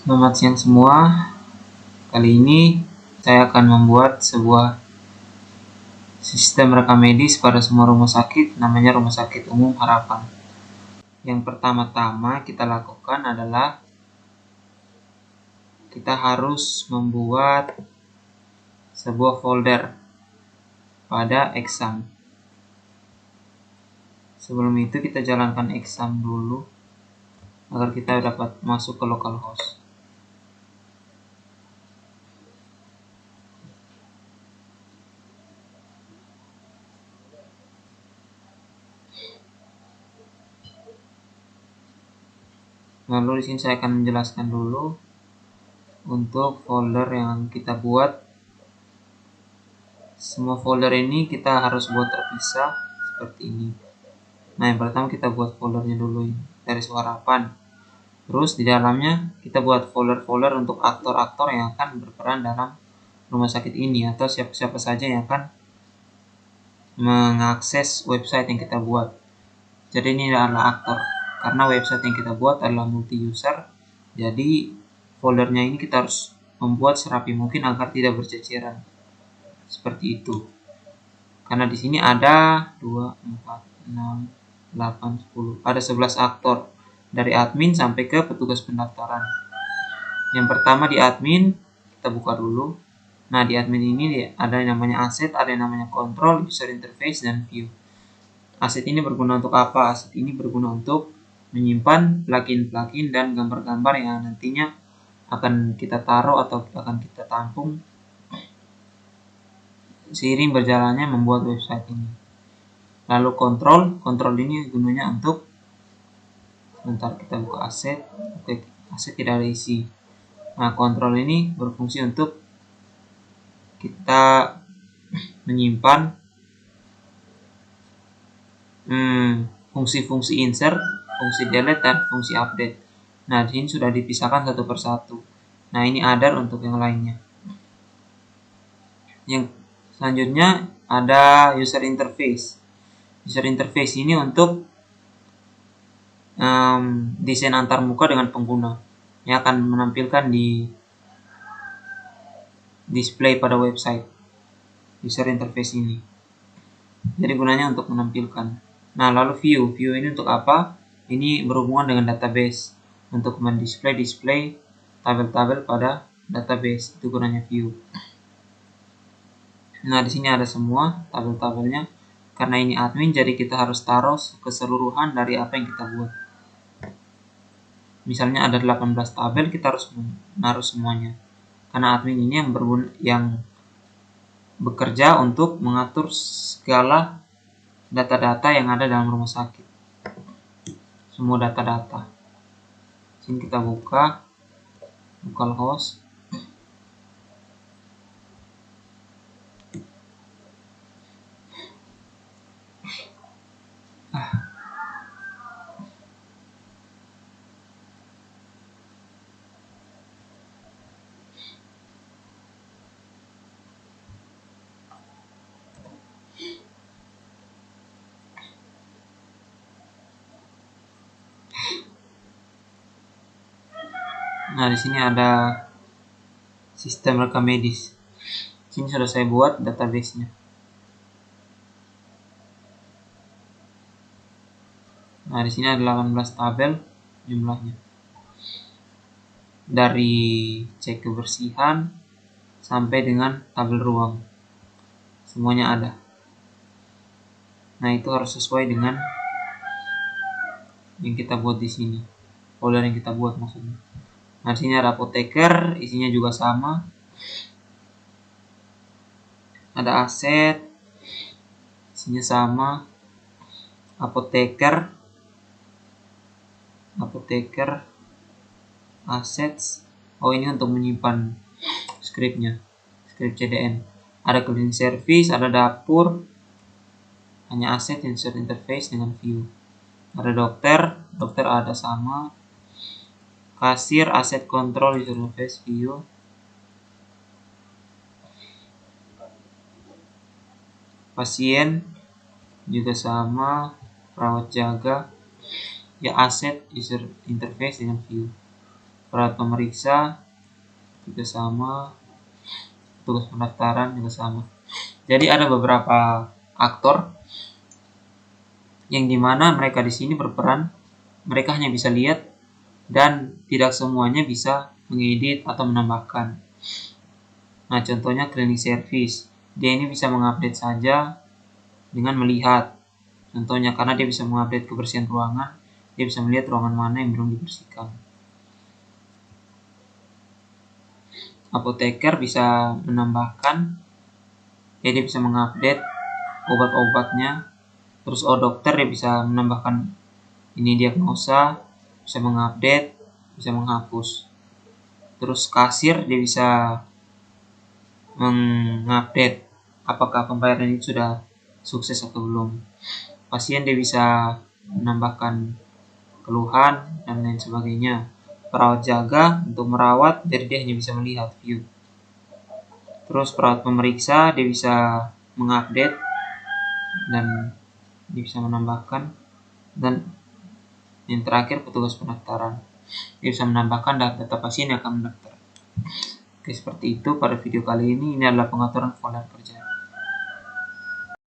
Selamat siang semua. Kali ini saya akan membuat sebuah sistem rekam medis pada semua rumah sakit, namanya Rumah Sakit Umum Harapan. Yang pertama-tama kita lakukan adalah kita harus membuat sebuah folder pada exam. Sebelum itu kita jalankan exam dulu agar kita dapat masuk ke localhost. Lalu di sini saya akan menjelaskan dulu untuk folder yang kita buat. Semua folder ini kita harus buat terpisah seperti ini. Nah, yang pertama kita buat foldernya dulu ini, dari Harapan. Terus di dalamnya kita buat folder-folder untuk aktor-aktor yang akan berperan dalam rumah sakit ini atau siapa-siapa saja yang akan mengakses website yang kita buat. Jadi ini adalah aktor. Karena website yang kita buat adalah multi-user, jadi foldernya ini kita harus membuat serapi mungkin agar tidak berceceran. Seperti itu. Karena di sini ada 2, 4, 6, 8, 10. Ada 11 aktor. Dari admin sampai ke petugas pendaftaran. Yang pertama di admin, kita buka dulu. Nah, di admin ini ada yang namanya aset, ada yang namanya kontrol, user interface, dan view. Aset ini berguna untuk apa? Aset ini berguna untuk menyimpan plugin-plugin dan gambar-gambar yang nantinya akan kita taruh atau akan kita tampung seiring berjalannya membuat website ini. Lalu kontrol ini gunanya untuk, sebentar kita buka aset. Oke, aset tidak ada isi. Nah, kontrol ini berfungsi untuk kita menyimpan fungsi-fungsi insert, fungsi delete, dan fungsi update. Nah, di sini sudah dipisahkan satu persatu. Nah, ini other untuk yang lainnya. Yang selanjutnya ada user interface. User interface ini untuk desain antarmuka dengan pengguna yang akan menampilkan di display pada website. User interface ini. Jadi gunanya untuk menampilkan. Nah, lalu view ini untuk apa? Ini berhubungan dengan database untuk display tabel-tabel pada database. Itu gunanya view. Nah, di sini ada semua tabel-tabelnya. Karena ini admin, jadi kita harus taruh keseluruhan dari apa yang kita buat. Misalnya ada 18 tabel, kita harus menaruh semuanya. Karena admin ini yang bekerja untuk mengatur segala data-data yang ada dalam rumah sakit. Semua data-data. Sini kita buka localhost. Nah, di sini ada sistem rekam medis. Sini sudah saya buat database-nya. Nah, di sini ada 18 tabel jumlahnya. Dari cek kebersihan sampai dengan tabel ruang. Semuanya ada. Nah, itu harus sesuai dengan yang kita buat di sini. Folder yang kita buat maksudnya. Nah, di sini ada apoteker, isinya juga sama. Ada aset, isinya sama. Apoteker, assets. Oh, ini untuk menyimpan skripnya, skrip CDN. Ada cleaning service, ada dapur, hanya aset, insert interface dengan view. Ada dokter ada sama. Kasir, aset, kontrol, user interface, view. Pasien juga sama, perawat jaga, ya aset, user interface dengan view. perawat pemeriksa juga sama, petugas pendaftaran juga sama. Jadi ada beberapa aktor yang dimana mereka di sini berperan, mereka hanya bisa lihat dan tidak semuanya bisa mengedit atau menambahkan. Nah, contohnya cleaning service, dia ini bisa mengupdate saja dengan melihat. Contohnya karena dia bisa mengupdate kebersihan ruangan, dia bisa melihat ruangan mana yang belum dibersihkan. Apoteker bisa menambahkan, ya dia bisa mengupdate obat-obatnya. Terus dokter dia bisa menambahkan ini diagnosa, bisa mengupdate, bisa menghapus. Terus kasir dia bisa mengupdate apakah pembayaran itu sudah sukses atau belum. Pasien dia bisa menambahkan keluhan dan lain sebagainya. Perawat jaga untuk merawat, jadi dia hanya bisa melihat view. Terus perawat pemeriksa dia bisa mengupdate dan dia bisa menambahkan. Dan yang terakhir petugas pendaftaran, dia bisa menambahkan data pasien yang akan mendaftar. Oke, seperti itu pada video kali ini. Ini adalah pengaturan folder kerja.